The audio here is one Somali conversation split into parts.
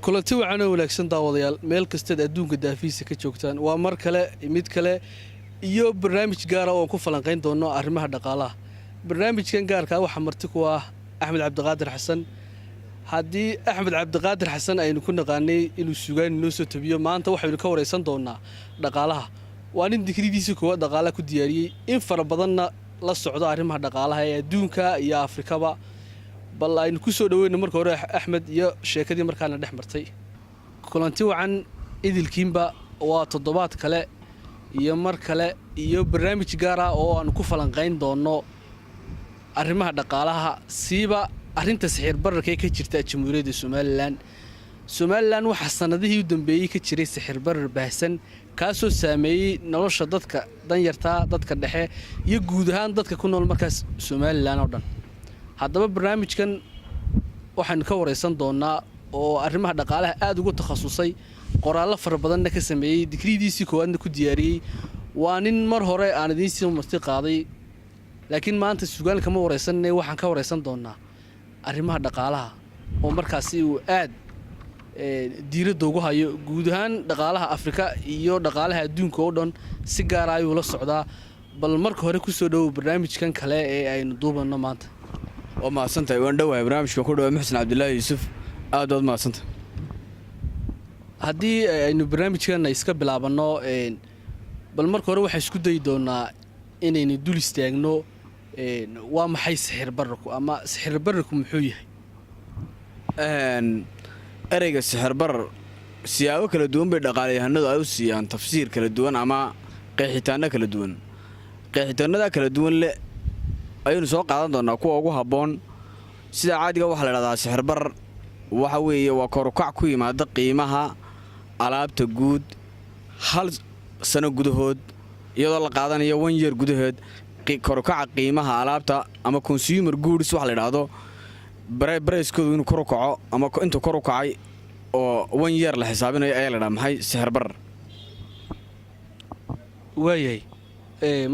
kulanti wacan oo wanaagsan daawadayaal meel kasteed adduunka daafiisa ka joogtaan waa mar kale mid kale iyo barnaamij gaar ah oo ku falanqeyn doono arrimaha dhaqaalaha barnaamijkan gaarka waxa marti ku ah Axmed Cabdiqaadir Xasan haddii Axmed Cabdiqaadir Xasan aynu ku naqaanay inuu suugaan noo soo tabiyo maanta waxaynu ka wareysan doonaa dhaqaalaha waa nin digridiisa koowaad dhaqaalaha ku diyaariyay in fara badanna la socdo arrimaha dhaqaalaha ee adduunka iyo Afrikaba bal aynu ku soo dhaweeyno marka hore Axmed iyo sheekadii markaana dhex martay kulanti wacan idilkiinba waa toddobaad kale iyo mar kale iyo barnaamij gaar ah oo aan ku falanqeyn doono arrimaha dhaqaalaha siiba arrinta sixir bararka ee ka jirta Jamhuuriyadda Soomaaliland waxa sanadihii u dambeeyay ka jiray sixir barar baahsan kaasoo saameeyay nolosha dadka danyarta dadka dhexe iyo guud ahaan dadka ku nool markaas Soomaaliland oo dhan haddaba barnaamijkan waxaan ka wareysan doonaa oo arrimaha dhaqaalaha aad ugu takhasusay qoraallo fara badan ka sameeyay digridiisii koowaadna ku diyaariyay waa nin mar hore aan idin sii marti qaaday laakiin maanta suugaan kama wareysanay waxaan ka wareysan doonaa arrimaha dhaqaalaha oo markaas uu aad diiradda ugu hayo guud ahaan dhaqaalaha Afrika iyo dhaqaalaha adduunka oo dhan si gaar ah ayuu la socdaa bal marka hore ku soo dhaw barnaamijkan kale ee aynu duubano maanta وما سنت وندوه برنامج كقوله محسن عبد الله يوسف أدود ما سنت هدي إنه برنامج كان يسكب بلعبنا بل مركو روح يسكت يدونا إنه ندول استعجنو وما حي سحر بركو أما سحر بركو محويه أريج السحر بر سياق كل دون بدقالي هندو أو سيان تفسير كل دون أما قيحتنا كل دون قيحتنا ذا كل دون لا aynu soo qaadan doonaa kuwa ugu haboon sida caadiga waxa la yiraahdaa sixir bar waxa weeye waa kor u kac ku yimaada qiimaha alaabta guud hal sano gudahood iyadoo la qaadanayo 1 year gudahood kor u kaca qiimaha alaabta ama consumer goods waxa la yiraahdo price-koodu inuu kor u kaco ama inta kor u kacay oo 1 year la xisaabinayo ayaa la yiraahdaa maxay sixir bar waayay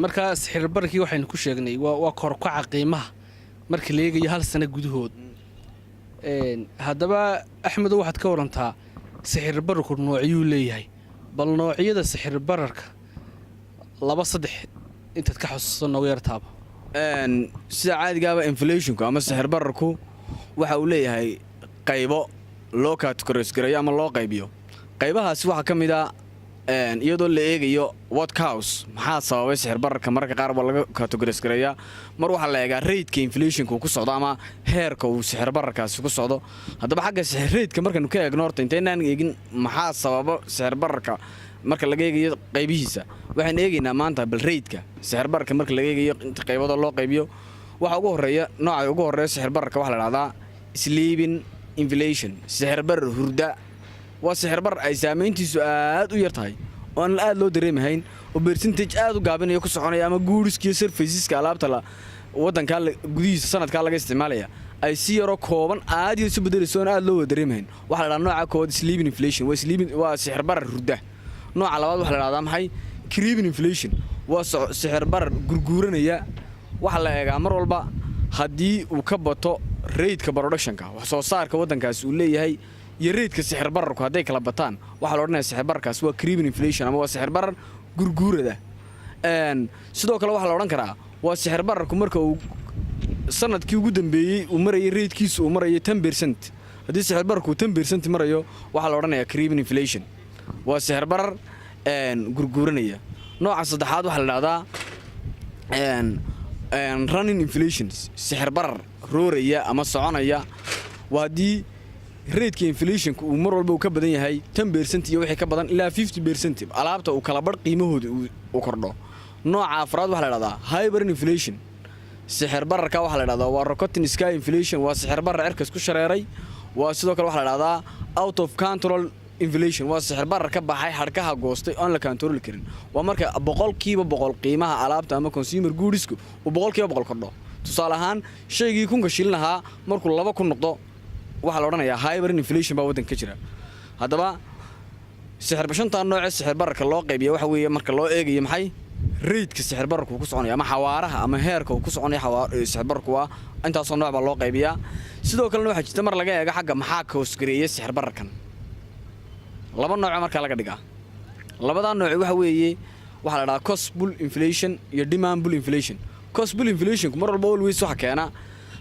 markaas sixir bararkii waxaynu ku sheegnay waa kor u kaca qiimaha marka la eegayo hal sano gudahood haddaba Axmed waxaad ka warantaa sixir bararku noocyuu leeyahay bal noocyada sixir bararka 2-3 intaad ka xusuusan noogu yartaaba sida caadiga ah inflation ama sixir bararku waxa uu leeyahay qaybo loo categorize gareeyo ama loo qaybiyo qaybahaasi waxa kamid ah iyadoo la eegayo what cause maxaa sababay sixir bararka marka qaar laga categorize gareeyaa mar waxa la eegaa rate-ka inflation-ku ku socdo ama heerka uu sixir bararkaasi ku socdo haddaba xagga sixir rate-ka markaan ka eegno horta intaynaan eegin maxaa sababa sixir bararka marka laga eegayo qaybihiisa waxaan eegaynaa maanta bal rate-ka sixir bararka marka laga eegayo inta qaybada loo qaybiyo waxa ugu horeeya nooca ugu horeeya sixir bararka waxa la yiraahdaa sleeping inflation sixir barar hurda waa sixir bar ay saameyntiisu aad u yartahay oo aan aad loo dareemayn oo percentage aad u gaabinayo ku soconaya ama guuriska surfaceska alaabta la wadanka gudihiisa sanadka laga isticmaalaya ay si yaro kooban aad iyo isbeddelayso aad loo dareemayn waxa la yiraahdaa nooca kood sleeping inflation waa sixir bar hurda nooca labaad waxa la yiraahdaa maxay creeping inflation waa sixir bar gurguuranaya waxa la eegaa mar walba hadii uu ka bato rate-ka production-ka wax soo saarka wadankaas uu leeyahay iyo rate-ka sixir bararku haday kala bataan waxa la oranayaa sixir bararkaas waa creeping inflation ama waa sixir barar gurguurada sidoo kale waxa la oran karaa waa sixir bararku marka uu sanadkii ugu dambeeyay uu marayay rate-kiisu uu marayay 10% hadii sixir bararku 10% marayo waxa la oranayaa creeping inflation waa sixir barar gurguuranaya nooca saddexaad waxa la yiraahdaa running inflation sixir barar rooraya ama soconaya waadii rate-ka inflation-ku uu mar walba ka badan yahay 10% iyo wixii ka badan ilaa 50% alaabta uu kala bar qiimahooda uu kordho nooca afraad waxa la yiraahdaa hyperinflation sixir bararka waxa la yiraahdaa waa rocketing sky inflation waa sixir barar cirka isku shareeray waa sidoo kale waxa la yiraahdaa out of control inflation waa sixir barar ka baxay harkaha goostay oo aan la control karin waa marka 100% qiimaha alaabta ama consumer goods-ku uu 100% kordho tusaale ahaan shaygii kunka shilin lahaa markuu 2 kun noqdo waxa la oranayaa hyperinflation baa wadanka ka jira haddaba sixir bashanta nooca sixir bararka loo qaybiyo waxa weeye marka loo eegayo maxay rate-ka sixir bararku ku soconaya ama xawaaraha ama heerka uu ku soconaya sixir bararku waa intaas oo nooc baa loo qaybiyaa sidoo kale waxa jirta mar laga eego xagga maxaa ka hoos gareeyay sixir bararkan laba nooc marka laga dhigaa labada nooc waxa weeye waxa la dhahaa cost pull inflation iyo demand pull inflation cost pull inflation mar walba always waxa keena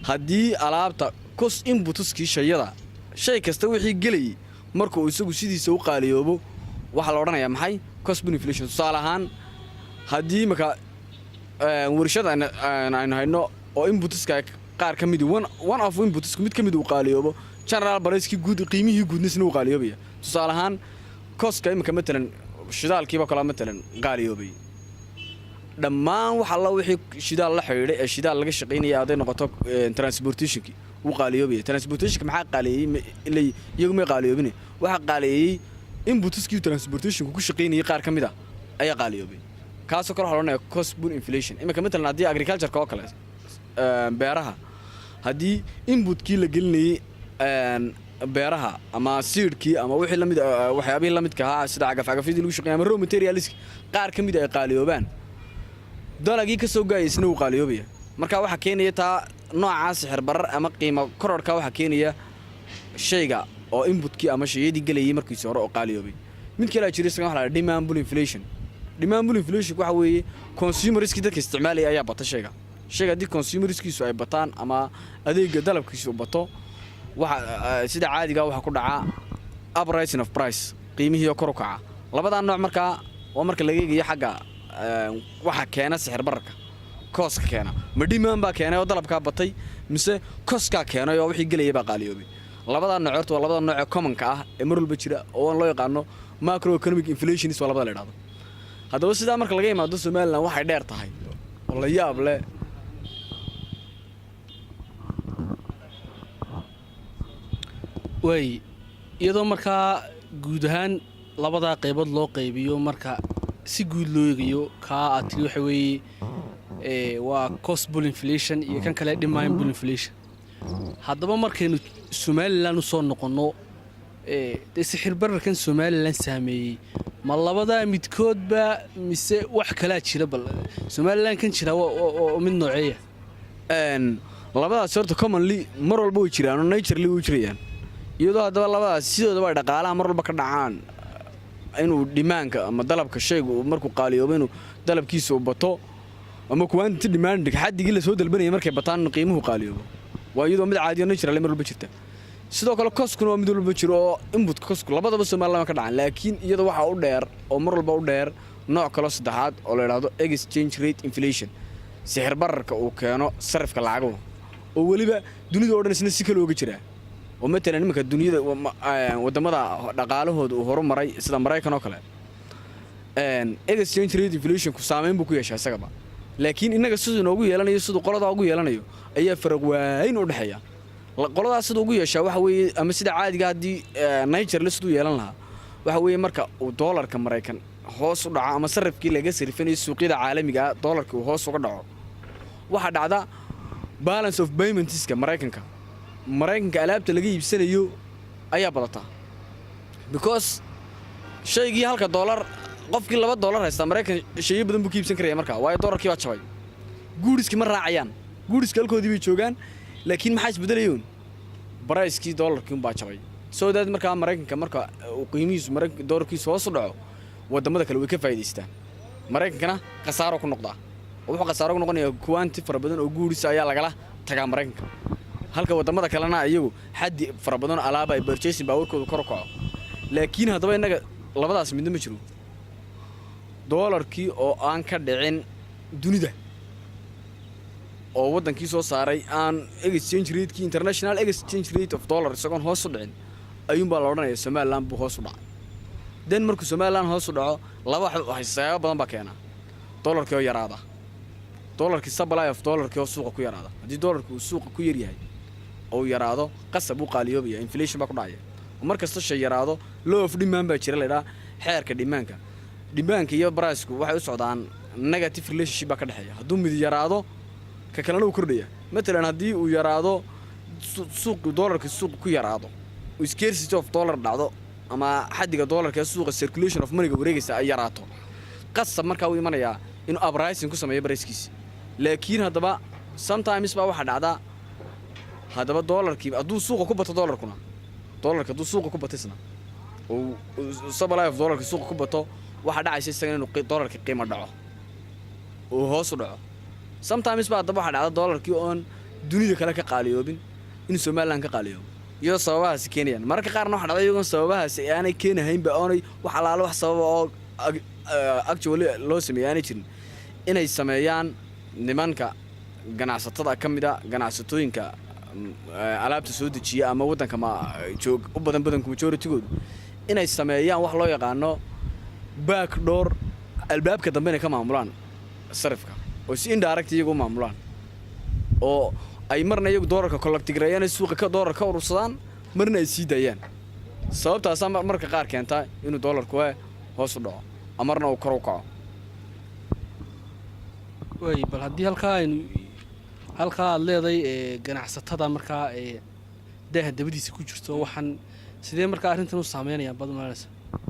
hadii alaabta cost inputs-kii shayada shay kasta wixii galay markuu isagu sidiisa u qaaliyoobo waxa la oranayaa maxay cost pull inflation tusaale ahaan hadii marka warshada aan hayno oo inputs-ka qaar ka mid one of inputs mid ka mid uu qaaliyoobo general price-kii guud qiimihii guudnisna uu qaaliyoobaya tusaale ahaan cost-ka imika matalan shidaalkiiba kala matalan qaaliyoobay dhammaan waxa la wixii shidaal la xiriiray ee shidaal laga shaqeynaya aday noqoto transportation-ki uu qaaliyoobay transportation-ka maxaa qaaliyay ilay iyagu ma qaaliyoobin waxa qaaliyay inputs-kii transportation-ku ku shaqeynayay qaar ka mid ah ayaa qaaliyoobay kaasoo kala hornaa cost pull inflation imika matalan hadii agriculture-ka oo kale beeraha hadii inputkii la gelinayay beeraha ama seedkii ama wixii la mid waxyaabihii la midka ahaa sida cagafcagafyadii lagu shaqeeyay ama raw materials qaar ka mid ay qaaliyoobaan dalagii ka soo gaayisna uu qaaliyoobaya marka waxa keenaya taa noocaas sixir barar ama qiimo kororka waxa keenaya shayga oo inputkii ama shayadii galayay markiisa hore oo qaaliyoobay mid kale jira isaga waxa la demand pull inflation waxa weeye consumerski dadka isticmaalaya ayaa bata shayga hadii consumerskiisu ay bataan ama adeega dalabkiisu bato waxa sida caadiga waxa ku dhaca uprising of price qiimihii kor u kaca labada nooc marka waa marka laga eegayo xagga waxa keena sixir bararka cost keena ma demand baa keenay oo dalabka batay mise cost ka keenay oo wixii galay baa qaaliyoobay labada nooc horta waa labada nooc ee common ka ah ee mar walba jira oo loo yaqaano macroeconomic inflation is labada la yiraahdo haddaba sida marka laga yimaado Soomaaliland waxay dheer tahay oo la yaab leh way iyadoo markaa guud ahaan labada qaybood loo qaybiyo marka si guud loo eegayo ka aad waxa weeye waa cost pull inflation iyo kan kale demand pull inflation haddaba markaynu Soomaaliland u soo noqono sixir bararkan Soomaaliland saameeyay ma labada midkoodba mise wax kala jira bal Soomaaliland kan jira oo mid nooceeya labadaas horta commonly mar walba way jiraan oo naturally way jirayaan iyadoo hadaba labadaas sidooda way dhaqaalaha mar walba ka dhacaan inuu dhimaanka ama dalabka shaygu markuu qaaliyoobo inuu dalabkiisa bato ama quantity demand xaddigii la soo dalbanayay markay bataan qiimuhu qaaliyoobo waa iyadoo mid caadi ah natural mar walba jirta sidoo kale cost-kuna waa mid walba jiro oo input cost labadaba Soomaaliland ka dhacaan laakiin iyadoo waxa u dheer oo mar walba u dheer nooc kale saddexaad oo la yiraahdo exchange rate inflation sixir bararka uu keeno sarifka lacagaha oo waliba dunida oo dhan isna si kale uga jira oo matalan nimanka dunida wadamada dhaqaalahooda uu horumaray sida Mareykan oo kale exchange rate inflation ku saameyn buu ku yeeshay isagaba laakiin inaga sidoo noogu yeelanayo sidoo qolada ugu yeelanayo ayaa faraq weyn u dhaxeeya qoladaas sidoo ugu yeeshaa waxa weeye ama sida caadiga hadii Niger la sidoo yeelan lahaa waxa weeye marka uu dollarka Mareykan hoos u dhaco ama sarifkii laga sarifinayo suuqyada caalamiga ah dollarka uu hoos uga dhaco waxa dhacda balance of payments-ka Mareykanka alaabta laga iibsanayo ayaa badata because shaygii halka dollar qofkii $2 haysta Mareykan shay badan buu iibsan karaya marka waayo dollarkii baa jabay guuriski ma raacayaan guuriska halkoodii bay joogaan laakiin maxay isbedelayeen price-kii dollarkii baa jabay soo daad marka Mareykanka marka uu qiimihiisu Mareykanka dollarkiisu hoos u dhaco wadamada kale way ka faa'iideystaan Mareykankana qasaaro ku noqda wuxuu qasaaro ku noqonayaa quantity fara badan oo guurisa ayaa lagala tagaa Mareykanka halka wadamada kalena ayagu xaddi fara badan alaab ay purchasing power-kooda kor u kaco laakiin hadaba inaga labadaas midna ma jiro dollarkii oo aan ka dhicin dunida oo wadankii soo saaray aan exchange rate-kii international exchange rate of dollar isagoon hoos u dhicin ayuun baa la oranayaa Soomaaliland buu hoos u dhacay dan markuu Soomaaliland hoos u dhaco laba waxyaabo badan baa keena dollarkii oo yaraada dollarkii supply of dollarkii oo suuqa ku yaraada hadii dollarku suuqa ku yar yahay oo yaraado qasab uu qaaliyoobaya inflation baa ku dhacaya markasta shay yaraado law of demand baa jira leeyahay xeerka dhimaanka iyo price-ku waxay u socdaan negative relationship baa ka dhaxeeya hadduu mid yaraado ka kalena uu kordhaya matalan hadii uu yaraado suuqa dollarka suuqa ku yaraado uu scarcity of dollar dhacdo ama xaddiga dollarka suuqa circulation of money-ga wareegaysa ay yaraato qasab marka uu imanaya inuu uprising ku sameeyo price-kiisa laakiin hadaba sometimes baa waxa dhacda hadaba dollarkii hadduu suuqa ku bato dollarka hadduu suuqa ku batisna oo supply of dollarka suuqa ku bato waxa dhacaysa isaga inuu dollarka qiimo dhaco oo hoos u dhaco sometimes baa daba waxa dhacda dollarkii oon dunida kale ka qaaliyoobin in Soomaaliland ka qaaliyoobo iyo sababahaas keenayaan marka qaarna waxa dhacday iyagoon sababahaas aanay keenahayn ba oonay wax alaalo wax sabab oo actually loo sameeyay jirin inay sameeyaan nimanka ganacsatada kamida ganacsatooyinka alaabta soo dejiya ama wadanka ma joog u badan majority-goodu inay sameeyaan wax loo yaqaano backdoor albaabka dambe inay ka maamulaan sarifka oo si indirect iyagu maamulaan oo ay marna iyagu dollarka collect gareeyaan suuqa ka dollar ka urursadaan marna ay sii daayaan sababtaas marka qaar keenta inuu dollarku hoos u dhaco amarna uu kor u kaco way bal haddii halkaa aad leeday ganacsatada markaa daaha dabadiisa ku jirto waxaan sidee markaa arrintan u saameynayaan baad maalaysa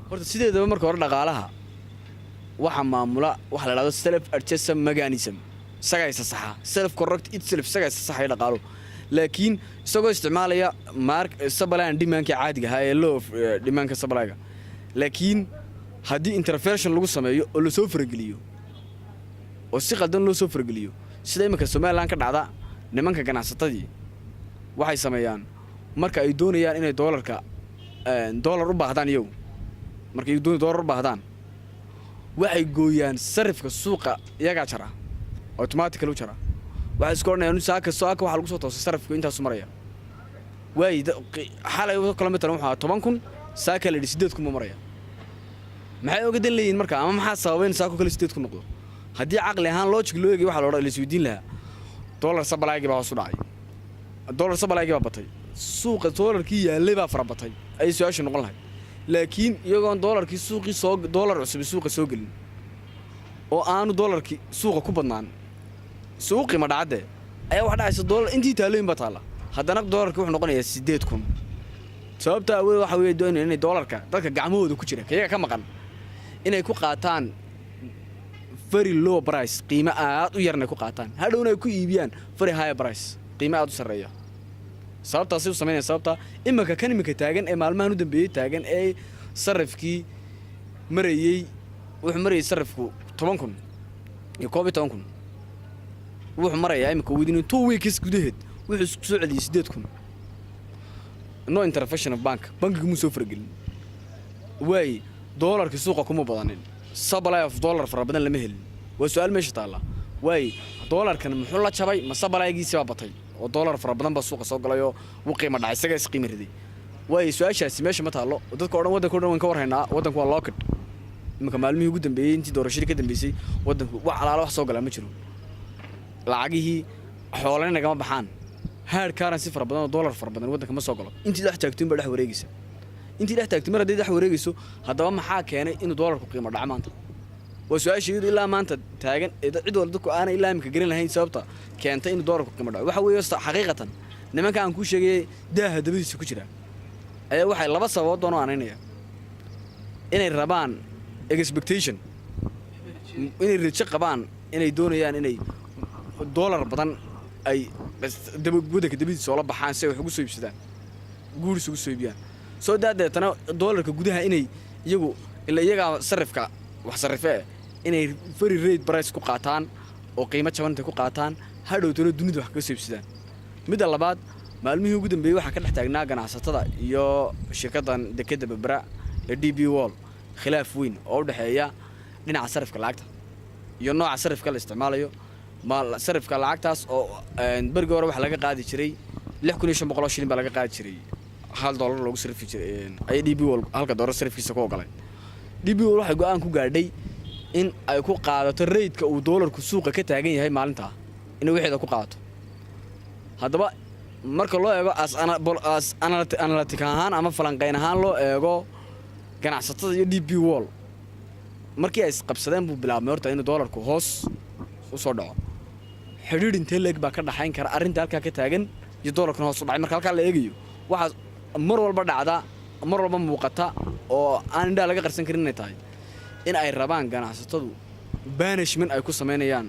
horta sideedaba marka hore dhaqaalaha waxa maamula waxa la yiraahdo self adjustment mechanism sagaysa saxa self correct itself sagaysa saxa dhaqaalo laakiin isagoo isticmaalaya supply and demand ka caadiga ah ee law of demand ka supply-ga laakiin haddii intervention lagu sameeyo oo la soo farageliyo oo si qaldan loo soo farageliyo sida imika Soomaaliland ka dhacda nimanka ganacsatadii waxay sameeyaan marka ay doonayaan inay dollar u baahdaan iyagu markay dollar u baahdaan waxay gooyaan sarifka suuqa iyaga jara automatically u jara waxay isku ornayaan saaka waxa lagu soo toosay sarifku intaas maraya way xalay oo kala meelan waxa 10,000 saaka la 8,000 maraya maxay uga dan leeyihiin marka ama maxaa sababayn saako kale 8,000 noqdo haddii aqli ahaan logic loo eegay waxa la oran la isweydiin lahaa dollar supply-ga baa hoos u dhacay dollar supply-ga baa batay suuqa dollarkii yaalay baa fara batay ay su'aashu noqon lahayd laakiin iyagoon dollarkii suuqii soo dollar cusub suuqa soo gelin oo aanu dollarkii suuqa ku badnaan suuqii ma dhacday ayaa wax dhacaysa dollar intii taalooyin ba taala haddana dollarkii wuxuu noqonayaa 8,000 sababta waxa weeye doonayaan inay dollarka dadka gacmahooda ku jira kayaga ka maqan inay ku qaataan very low price qiimo aad u yarna ku qaataan hadhowna ay ku iibiyaan very high price qiimo aad u sareeya sababtaas uu sameeyay sababta imika taagan ee maalmahan u dambeeyay taagan ee sarifkii marayay wuxuu marayay sarifku 10,000 iyo 12,000 wuxuu marayaa imika within 2 weeks gudaheed wuxuu isku soo celiyay 8,000 no intervention of bankigu mu soo fargelin way dollarka suuqa kuma badanin supply of dollar fara badan lama helin waa su'aal meesha taala way dollarkan muxuu la jabay ma supply-giisa baa batay oo dollar fara badan baa suuqa soo galayo wuu qiimo dhacay isaga is qiimo riday way su'aashaasi meesha ma taalo dadka oo dhan wadanka oo dhan ka warhaynaa wadanku waa locked imika maalmihii ugu dambeeyay intii doorashadii ka dambeysay wadanku wax alaalo wax soo galaa ma jiro lacagihii xoolaha kama baxaan hard currency fara badan oo dollar fara badan wadanka ma soo galo intii dhex taagtay dhex wareegaysa intii dhex taagtay mar haddii dhex wareegayso haddaba maxaa keenay inuu dollarku qiimo dhaco maanta waa su'aasheedu ilaa maanta taagan cid walba dadku aanay ilaa imika garan lahayn sababta keentay inuu dollarku qiimo dhaco waxa weeye xaqiiqatan nimanka aan ku sheegay daaha dabadiisa ku jira ayaa waxay laba sababood doon aaneynaya inay rabaan expectation inay rajo qabaan inay doonayaan inay dollar badan ay wadanka dabadiisa soo la baxaan si ay wax ugu soo iibsadaan guuris ugu soo iibiyaan soo daadeetana dollarka gudaha inay iyagu ilaa iyaga sarifka wax sarifee inay very rate price ku qaataan oo qiimo jaban ku qaataan hadhowtana dunida wax ka soo iibsadaan midda labaad maalmihii ugu dambeeyay waxa ka dhex taagnaa ganacsatada iyo shirkadan dekada Berbera ee DP World khilaaf weyn oo u dhaxeeya dhinaca sarifka lacagta iyo nooca sarifka la isticmaalayo sarifka lacagtaas oo berigi hore waxa laga qaadi jiray 6,500 shilin baa laga qaadi jiray $1 loogu sarfi jiray ay DP World halka dollar sarifkiisa ku ogalay DP World waxay go'aan ku gaadhay in ay ku qaadato rate-ka uu dollarku suuqa ka taagan yahay maalinta in wixii ku qaadato haddaba marka loo eego as analytic ahaan ama falanqeyn ahaan loo eego ganacsatada iyo DP World markii ay isqabsadeen buu bilaabmay horta in dollarku hoos u soo dhaco xiriir intee leeg baa ka dhaxayn kara arrinta halka ka taagan iyo dollarkan hoos u dhacay marka halka la eegayo waxa mar walba dhacda mar walba muuqata oo aan indha laga qarsan karin inay tahay in ay rabaan ganacsatadu banishment ay ku sameeyaan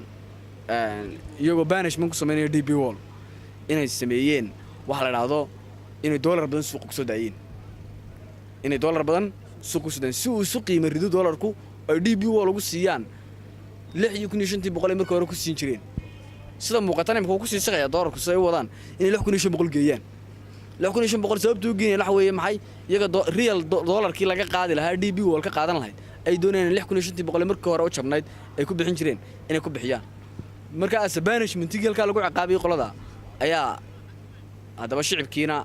iyagoo banishment ku sameeyo DP World inay sameeyeen waxa la yiraahdo inay dollar badan suuqa ku soo daayeen inay dollar badan suuq ku sidaan si uu isu qiimo rido dollarku ay DB wall ugu siiyaan 6,500 markii hore ku siin jireen sida muuqatan imka ku sii shaqeeya dollarku say wadaan in 6,500 geeyaan 6,500 sababtu u geeyeen waxa weeye maxay iyaga real dollarkii laga qaadi lahaa DB wall ka qaadan lahayd ay doonayeen 6,500 markii hore u jabnayd ay ku bixin jireen inay ku bixiyaan marka asbaanishmentiga halka lagu ciqaabiyo qolada ayaa hadaba shicibkiina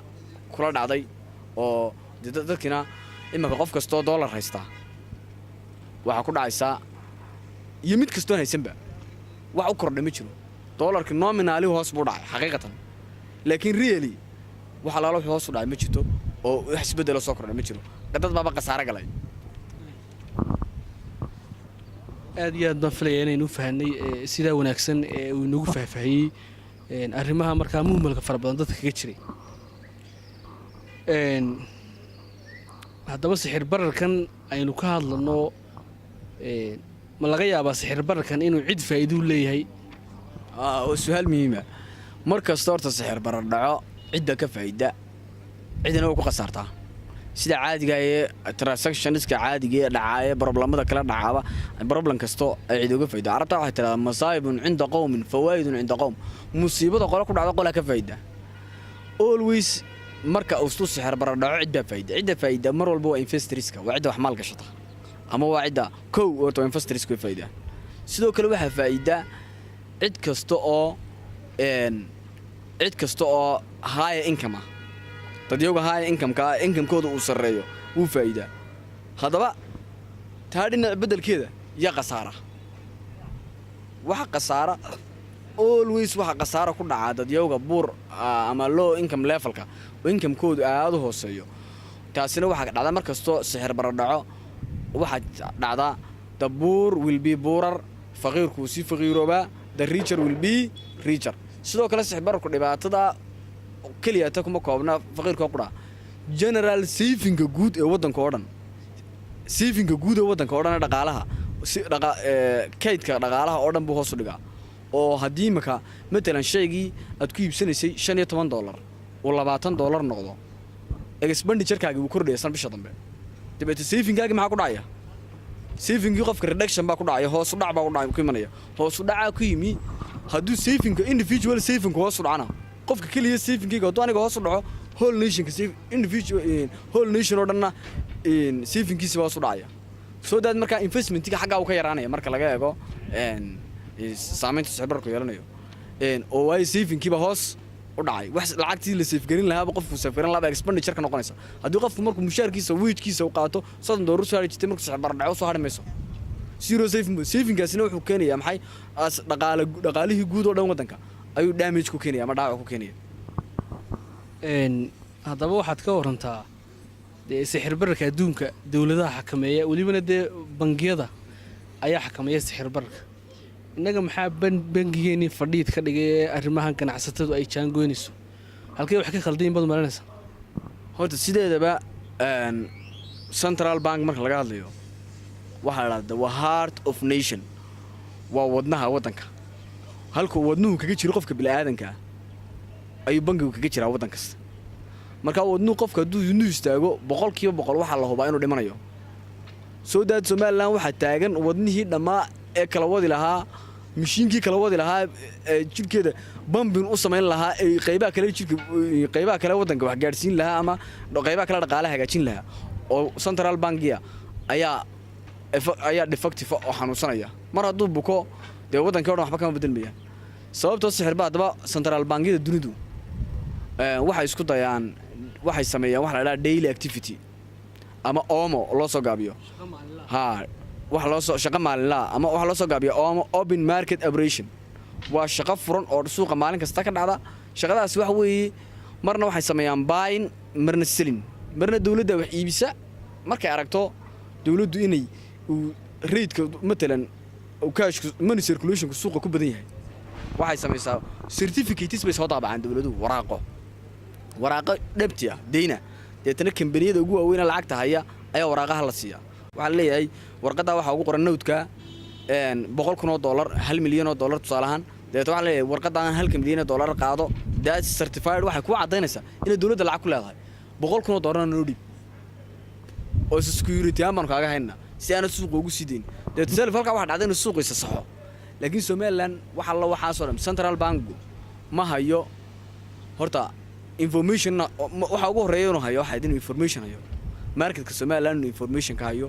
kula dhacday oo dadkina imaka qof kasto dollar haysta waxa ku dhacaysa iyo mid kasto haysanba wax u kordhay ma jiro dollarka nominally hoos buu dhacay xaqiiqatan laakiin really waxa la hoos u dhacay ma jirto oo wax isbedel soo kordhay ma jiro dad baba qasaare galay aad iyo aad baan filayaa inaynu fahanay sida wanaagsan ee uu nagu faahfaahiyey arrimaha markaa muhiimka fara badan dadka kaga jiray haddaba sixir bararkan aynu ka hadlano ma laga yaabaa sixir bararkan inuu cid faa'iido u leeyahay oo su'aal muhiim ah markasta horta sixir barar dhaco cidda ka faa'iida cidina way ku qasaartaa sida caadiga ee transactionska caadiga ee dhacaya problemada kala dhacaba problem kasto ay cid uga faa'iido arabta waxay tiraahdaa masaa'ibun inda qawmin fawaa'idun inda qawm musiibada qolo ku dhacdo qola ka faa'iida always marka uu sixir barar dhaco cidda faa'iida mar walba waa investorska waa cidda wax maal gashata ama waa cidda kow oo investorska faa'iida sidoo kale waxa faa'iida cid kasta oo high income dad yoga high income-kooda uu sareeyo uu faa'iida hadaba taadina bedelkeeda ya qasaara waxa qasaara always waxa qasaara ku dhaca dad yoga buur ama low income level-ka oo income-koodu aad u hooseeyo taasina waxa dhacda markasto sixir barar dhaco waxa dhacda the poor will be poorer faqiirku si faqiirooba the richer will be richer sidoo kale sixir bararku dhibaatada kaliya ta kuma koobna faqiirka qura general saving good ee wadanka oo dhan dhaqaalaha si kaydka dhaqaalaha oo dhan buu hoos u dhigaa oo hadii maka matalan shaygii aad ku iibsanaysay $15 oo $20 noqdo expenditure-kaaga uu kordhaya san bisha dambe dibadda saving-kaaga maxaa ku dhacaya saving-kii qofka reduction baa ku dhacaya hoos u dhac baa ku imanaya hoos u dhaca ku yimi hadduu saving-ka individual saving-ka hoos u dhacana qofka kaliya saving-kayga hadduu aniga hoos u dhaco whole nation oo dhanna saving-kiisa hoos u dhacaya soo daad markaa investment-ka xaggaa uu ka yaraanaya marka laga eego saamaynta sixir bararku yeelanayo oo waayo saving-kiiba hoos u dhacay wax lacagtii la save garin lahaa qofku save garin lahaa expenditure-ka noqonaysa haddii qofku markuu mushaarkiisa wage-kiisa u qaato $7 soo harijitay markuu sixir barar dhaco soo harimayso zero saving-kaasina wuxuu keenayaa maxay dhaqaalihii guud oo dhan wadanka ayuu damage ku keenaya ama dhaawac ku keenaya haddaba waxaad ka warantaa dee sixir bararka adduunka dawladaha xakameeya welibana dee bangiyada ayaa xakameeya sixir bararka innaga maxaa bangigeenii fadhiid ka dhigay ee arrimahan ganacsatadu ay jaangoynayso halkay wax ka khaldayin baad maranaysaa horta sideedaba central bank marka laga hadlayo waxaa la dhahdaa waa heart of nation waa wadnaha wadanka halkuu wadnuhu kaga jiro qofka bini'aadanka ayuu bangigu kaga jiraa waddan kasta marka wadnuhu qofka hadduu inu istaago 100% waxaa la hubaa inuu dhimanayo soo daad Somaliland waxaa taagan wadnihii dhammaa ee kala wadi lahaa mishiinkii kala wadi lahaa jirkeeda bambin u samayn lahaa ee qaybaha kale jirka qaybaha kale wadanka wax gaarsiin lahaa ama qaybaha kale dhaqaalaha hagaajin lahaa oo central bankiga ayaa defective oo xanuunsanaya mar hadduu buko dee wadanka oo dhan waxba kama bedelmayaan sababtoo sixir baa hadaba central bankida dunidu waxay isku dayaan waxay sameeyaan wax la yiraahdo daily activity ama OMO loo soo gaabiyo wax loo soo shaqo maalinle ama wax loo soo gaabiyo OMO open market operation waa shaqo furan oo suuqa maalin kasta ka dhacda shaqadaas wax weeye marna waxay sameeyaan buying marna selling marna dawladda wax iibisa markay aragto dawladdu inay rate-ka matalan oo cash money circulation suuqa ku badan yahay waxay sameeysaa certificates bay soo daabacaan dawladdu waraaqo dhabti ah deyna deetana kambaniyada ugu waaweyn lacagta haya ayaa waraaqaha la siiyaa waxa leeyahay warqada waxa ugu qoran note-ka $100,000 $1 milyan tusaalahan deetana waxa leeyahay warqadan $1 milyan qaado that's certified waxa ku cadeynaysa in dawladda lacag ku leedahay $100,000 noo dhib oo security amaan kaaga hayna si aan suuq ugu siidin dadsalif halka wax dhacday in suuqiisa saxo laakiin Somaliland waxa la waxa soo dhan Central Bank ma hayo horta information waxa ugu horeeyo inuu hayo waxa idin information hayo marketka Somaliland information ka hayo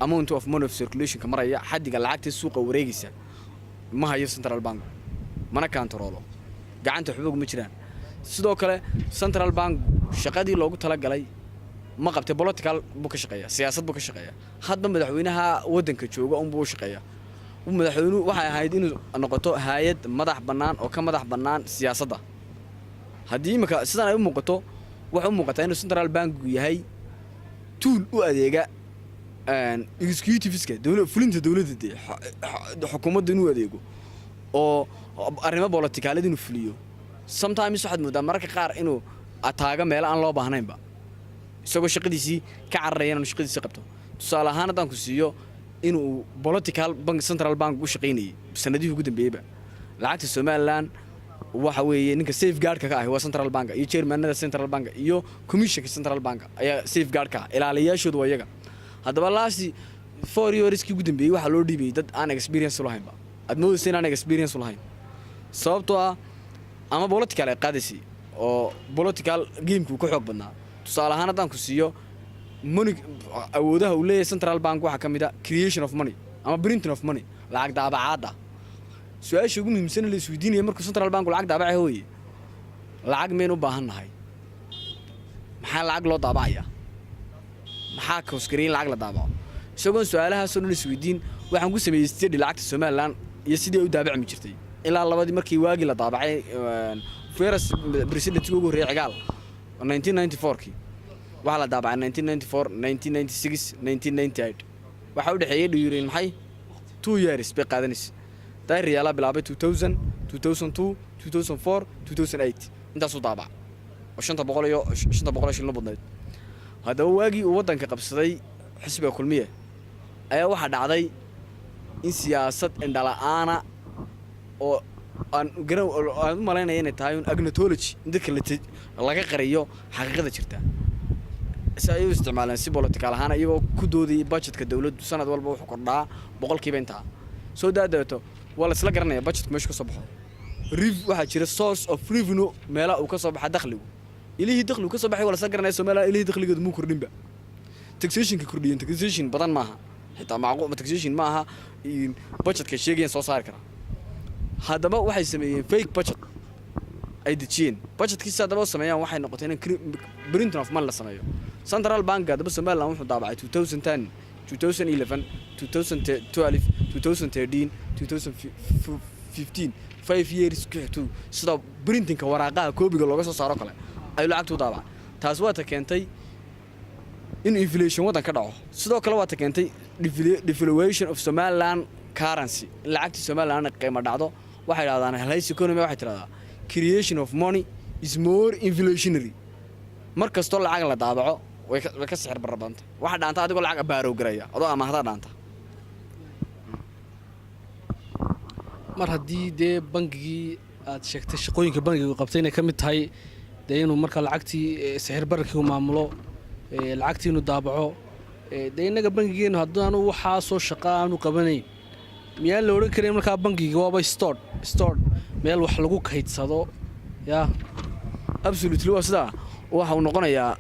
amount of money of circulation ka maraya xadiga lacagta suuqa wareegaysa ma hayo Central Bank mana controlo gacanta xubug ma jiraan sidoo kale Central Bank shaqadii loogu tala galay ma qabtay political buu ka shaqeeyaa siyaasad buu ka shaqeeyaa hadda madaxweynaha wadanka jooga buu shaqeeyaa madaxweynuhu waxa ahayd inuu noqoto hay'ad madax bannaan oo ka madax bannaan siyaasadda haddii imika sidan ay u muuqato waxa u muuqataa inuu Central Bank yahay tool u adeega executiveska fulinta dawladda xukuumadda inuu adeego oo arrimo political inuu fuliyo sometimes waxaad moodaa mararka qaar inuu ataaga meel aan loo baahnaynba isagoo shaqadiisii ka cararayaan inuu shaqadiisii qabto tusaale ahaan haddaan ku siiyo inuu political bank Central Bank u shaqeynayay sanadihii ugu dambeeyayba lacagta Somaliland waxa weeye ninka safeguard-ka ka ah waa Central Bank iyo chairman-nada Central Bank iyo commissioner Central Bank ayaa safeguard-ka ilaaliyaashoodu waa iyaga haddaba laasi 4 years ugu dambeeyay waxa loo dhiibay dad aan experience u lahaynba admoodaysa inaan experience u lahayn sababtoo ah ama political ay qaadaysi oo political game-ku ku xoog badnaa tusaale ahaan haddaan ku siiyo money awoodaha uu leeyahay Central Bank waxa kamid ah creation of money ama printing of money lacag daabacaad su'aasha ugu muhiimsan ee isweydiinaya markuu Central Bank lacag daabacay hooyay lacag meen u baahannahay maxaa lacag loo daabacaya maxaa ka hoosgareyn lacag la daabaco isagoo su'aalahaas oo isweydiin waxaan ku sameeyay study lacagta Somaliland iyo sidii ay u daabacmi jirtay ilaa labadii markii waagi la daabacay first president ugu horeeyay cigaal 1994 waxa la daabacay 1994 1996 1998 waxa u dhaxeeyay dhiyurin maxay 2 years bay qaadanaysa taariikhda bilaabay 2000 2002 2004 2008 intaas u daabac oo 500 shilin badnayd hadaba waagi uu wadanka qabsaday xisbiga kulmiye ayaa waxa dhacday in siyaasad indhala'aana oo aan u malaynaya inay tahay agnotology dadka laga qariyo xaqiiqada jirta si ay u isticmaalaan si political ahaan iyagoo ku doodayay budgetka dawladdu sanad walba wuxuu kordhaa 100% inta soo daadato wala isla garanaya budgetka meesha ka soo baxo waxa jira source of revenue meela uu ka soo baxa dakhligu ilaahi dakhligu ka soo baxay wala isla garanaya Soomaaliya ilaahi dakhligeedu muu kordhinba taxation ka kordhiyan taxation badan maaha xitaa macquul taxation maaha budgetka sheegayaan soo saar kara hadaba waxay sameeyeen fake budget ay dejiyeen budgetkiisa hadaba sameeyaan waxay noqotay in printing of money la sameeyo Central Bank hadaba Soomaaliland wuxuu daabacay 2010 2011 2012 2013 2015 5 years ku sida printing-ka waraaqaha koobiga looga soo saaro kale ay lacagtu daabacay taas waa ta keentay in inflation wadan ka dhaco sidoo kale waa ta keentay devaluation of Somaliland currency lacagta Somaliland qiimo dhacdo waxay yiraahdaan helays economy waxay tiraahdaa creation of money is more inflationary markastoo lacag la daabaco way ka sixir barbanta waxa dhaanta adigoo lacag baarow garaya adoo amaahda dhaanta mar haddii dee bangigii aad sheegtay shaqooyinka bangigu qabtay inay ka mid tahay dee inuu marka lacagtii sixir bararkii u maamulo lacagtii inuu daabaco dee innaga bangigeenu haddaanu waxaa soo shaqa aanu qabanayn miyaa la odhan karin markaa bangiga waaba stored meel wax lagu kaydsado yaa absolutely waa sidaa waxa uu noqonayaa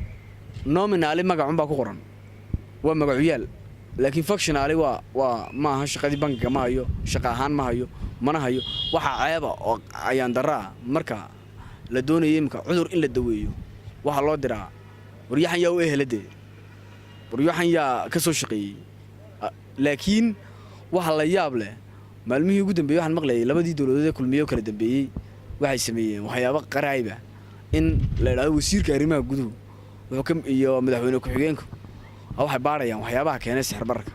nominally magacun baa ku qoran waa magacuyaal laakiin functionally waa ma aha shaqadii bangiga ma hayo shaqa ahaan ma hayo mana hayo waxa ceeba oo ayaan daraa marka la doonayay imka cudur in la daweeyo waxa loo diraa waryahan yaa u ehelade waryahan yaa ka soo shaqeeyay laakiin waxa la yaab leh maalmihii ugu dambeeyay waxaan maqlayay labadii dawladood ee kulmiye kala dambeeyay waxay sameeyeen waxyaabo qaraayba in la yiraahdo wasiirka arrimaha guduhu wuxuu iyo madaxweyne ku xigeenku waxay baarayaan waxyaabaha keenay sixir bararka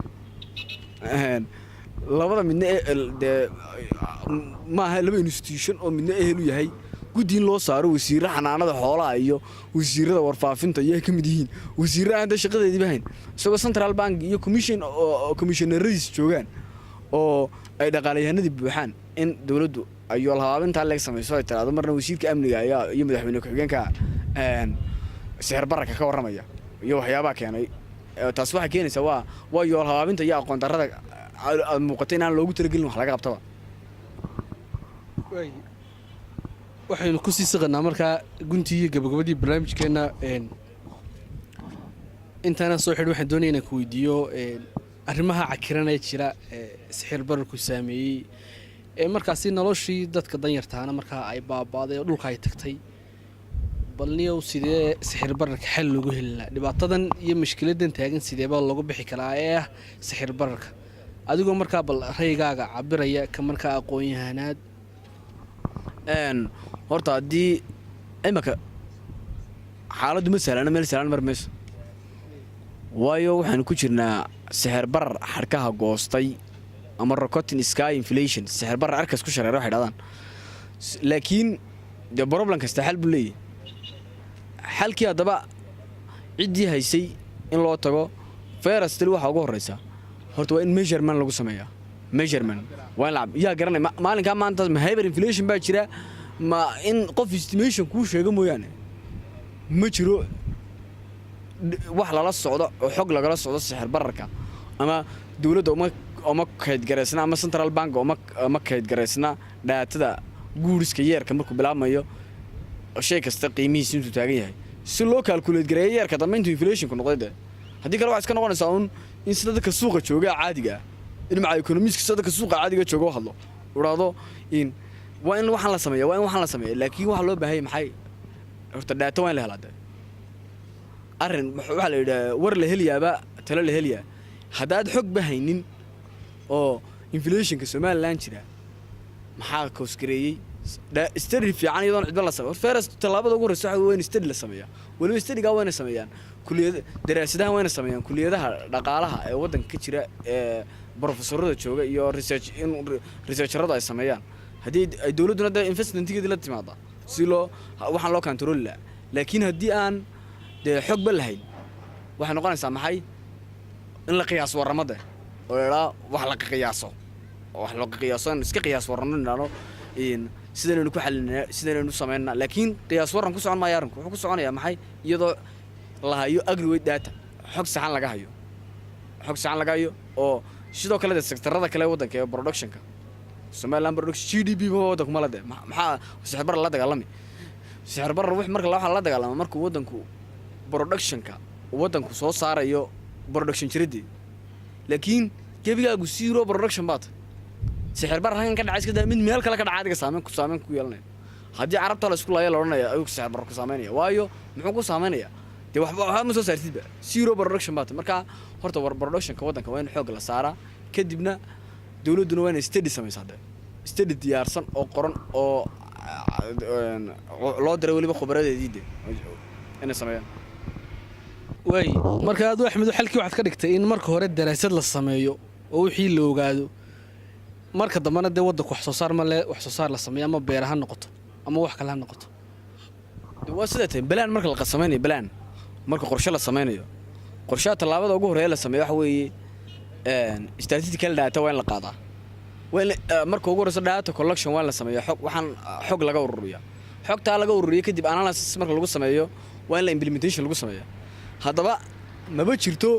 labada midna ma aha laba institution oo midna ehelu yahay guddiin loo saaro wasiirra xanaanada xoolaha iyo wasiirrada warfaafinta iyo ka mid yihiin wasiirra aan shaqadeedii bahayn isagoo Central Bank iyo commissioneradiis joogaan oo ay dhaqaalayahanadii buuxaan in dawladdu ay lahaabinta laga sameeyo ay tiraahdo marna wasiirka amniga iyo madaxweyne ku xigeenka sixir bararka ka waramaya iyo waxyaabaha keenay taas waxay keenaysaa waa yool habaabinta iyo aqoon darrada aad muuqato inaan loogu talagelin wax laga qabtaba. waxaynu ku sii saqanaa markaa guntii iyo gabagabadii barnaamijkeenna intaana soo xidh waxaan doonaya inaan ku weydiiyo arrimaha cakiranee jira sixir bararku saameeyey markaasi noloshii dadka danyartaana markaa ay baabaaday oo dhulka ay tagtay bal niyow sidee sixir bararka xal loogu heli lahaa dhibaatadan iyo mushkiladan taagan sideebaa looga bixi karaa ee ah sixir bararka adigoo markaa bal raygaaga cabiraya ka markaa aqoon-yahanaad. horta haddii imaka xaaladdu ma sahlana meel sahlan mar mayso, waayo waxaanu ku jirnaa sixir barar xadhkaha goostay ama rocotin sky inflation, sixir barar arkas ku shareera waxay dhahdaan. laakiin dee problem kasta xal buu leeyahay. xalkii haddaba ciddii haysay in loo tago first waxaa ugu horreysa horta waa in measurement lagu sameeyaa. measurement waa in lacab yaa garanay maalinkaa maanta ma hyper inflation baa jira, ma in qof estimation kuu sheego mooyaane ma jiro wax lala socdo oo xog lagala socdo sixir bararka. ama dawladda uma kaydgaraysna ama central bank uma kaydgaraysna dhaatada guuriska yeerka markuu bilaabmayo shay kasta qiimihiisa intuu taagan yahay si loo calculate gareeyo yeerka dambe intuu inflationku noqday de. haddii kale waxaa iska noqonaysaa in sida dadka suuqa jooga caadiga ah dhinaca economiska sida dadka suuqa caadiga jooga u hadlo uraado waa in waxaan la sameeyaa laakiin waxa loo baahay maxay horta data waa in la helaa arrin waxa la yiraahdaa war la heliyaaba talo la heliyaa. haddaad xog bahaynin oo inflationka Soomaaliland jira maxaa koosgareeyay study fiican iyadoon cidba la sameeyo first talaabada ugu horeysa waxa weyn study la sameeyaa. waliba study-ga waa inay sameeyaan kulliyada daraasadaha waa inay sameeyaan kulliyadaha dhaqaalaha ee waddanka ka jira ee professorada jooga iyo researcherada ay sameeyaan. haddii ay dawladuna da investmentigeeda la timaada si loo waxaan loo control laakiin haddii aan dee xog ba lahayn waxay noqonaysaa maxay in la qiyaas warramada oo la wax la qiyaaso oo wax loo qiyaaso iska qiyaas warramada sidaynu ku xalinaa sidaynu sameeynaa. laakiin qiyaas warran ku socon ma yaaranku wuxuu ku soconayaa maxay iyadoo la hayo aggregate data xog saxan laga hayo oo sidoo kale sectorada kale waddanka ee productionka Soomaaliland production GDP waddanku ma la de maxaa sixir barar la dagaalamay. sixir barar marka la dagaalamo markuu waddanku productionka waddanku soo saarayo production jiradii laakiin gebigaagu zero production baad sixir barar halkan ka dhacay iska daa mid meel kale ka dhacay saameyn ku yeelanaya. haddii carabta la isku laayay la oranayo ayuu sixir barar ku saameynaya waayo muxuu ku saameynaya dee waxba ma soo saartidba zero production baad. marka horta war productionka waddanka waa in xoog la saaraa kadibna dawladduna waa inay study samaysaa study diyaarsan oo qoran oo loo diray waliba khubaradeedii inay sameeyaan. marka aad Axmed xalkii waxaad ka dhigtay in marka hore daraasad la sameeyo oo wixii la ogaado marka dambana dee waddanku wax soo saar la sameeyo ama beer ha noqoto ama wax kale ha noqoto. waa sida tahay balaan marka la samaynayo balaan marka qorshe la samaynayo qorshaha talaabada ugu horeeya la sameeyo waxa weeye statistical data waa in la qaadaa. marka ugu horeysa data collection waa la sameeyaa xog laga ururiyaa. xogtaa laga ururiyo kadib analysis marka lagu sameeyo waa in la implementation lagu sameeyaa. haddaba maba jirto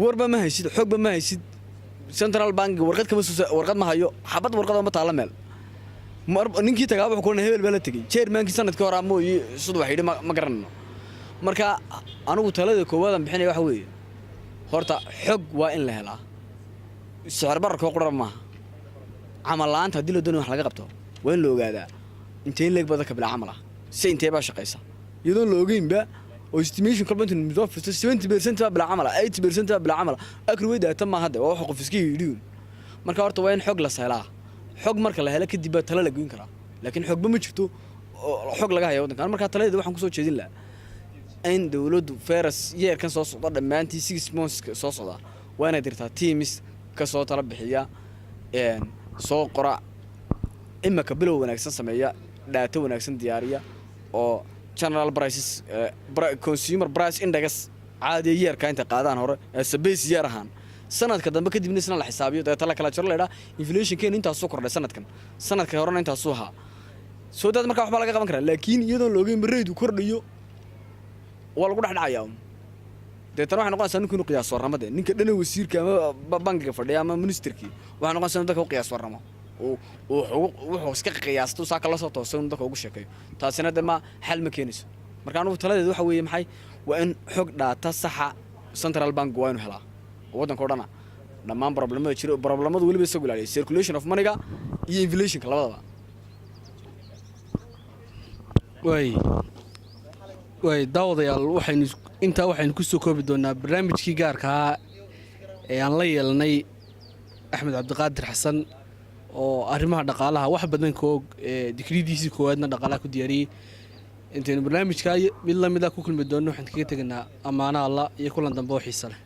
warba ma haysid xogba ma haysid central bank warqad ma hayo xabad warqad ma taala meel ninkii tagaa wuxuu ku hebel baa la tagay chairmankii sanadkii hore ama sidoo wax yidhi ma garanayno. marka anigu talada koowaad aan bixinay waxa weeye horta xog waa in la helaa. sicir bararka qura ma camal laanta hadii la doonayo wax laga qabto waa in la ogaadaa intee leeg badan ka bila camal ah si intee baa shaqeysa iyadoo la ogeynba oo estimation kalbantu mudafir 70% baa bila camal 80% baa bila camal akroway data ma hadda wax qof iska yidhi. marka horta waa in xog la helaa. xog marka la helo kadib talo la goyn karaa laakiin xogba ma jirto xog laga hayo waddanka. marka talada waxaan ku soo jeedin lahaa in dawladdu first yearkan soo socda dhamaantii 6 months soo socda waa inay dirtaa teams ka soo tala bixiya soo qora imaka bilow wanaagsan sameeya data wanaagsan diyaariya oo general prices consumer price index caadi yearka inta qaadaan hore base year ahaan sanadka dambe kadibna isna la xisaabiyo data la kala jiro leeyahay inflation keen inta soo kordhay sanadka horena inta soo ha soo dad marka waxba laga qaban karaa laakiin iyadoo loogeyn bareedu kordhiyo waa lagu dhaxdhacayaa deetana waxay noqonaysaa ninku inuu qiyaas warramade ninka dhana wasiirka ama bankiga fadhiya ama ministerkii waxay noqonaysaa inuu dadka u qiyaas warramo wuxuu iska qiyaasto saaka la soo toosay inuu dadka ugu sheekeeyo taasina de ma xal ma keenayso marka anugu taladeedu waxa weeye maxay waa in xog dhaata saxa central bank waa inuu helaa waddanka oo dhana dhammaan problemada jira problemadu weliba isagu ilaaliya circulation of money-ga iyo inflation-ka labadaba way daawadayaal waxaynu ku soo koobi doonaa barnaamijkii gaarka ahaa ee aan la yeelnay axmed cabdiqaadir xasan oo arrimaha dhaqaalaha wax badan ka og digridiisii koowaadna dhaqaalaha ku diyaariyey intaynu barnaamijkaa mid la mid ah ku kulmi doonno waxaan kaga tegaynaa ammaano alla iyo kulan dambe oo xiisa leh